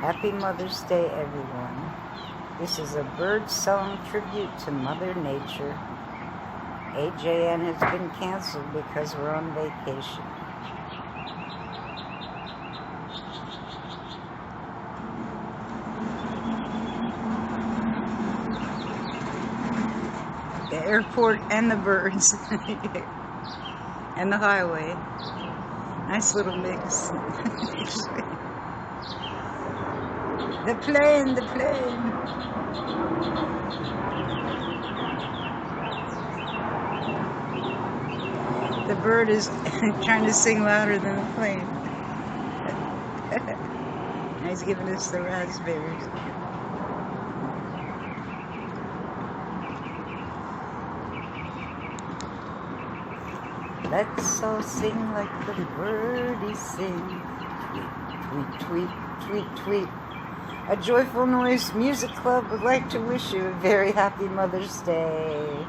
Happy Mother's Day, everyone. This is a bird song tribute to Mother Nature. AJN has been canceled because we're on vacation. The airport and the birds and the highway. Nice little mix. The plane. The bird is trying to sing louder than the plane. Now he's giving us the raspberries. Let's all sing like the birdies sing. Tweet, tweet, tweet, tweet. A Joyful Noise Music Club would like to wish you a very happy Mother's Day.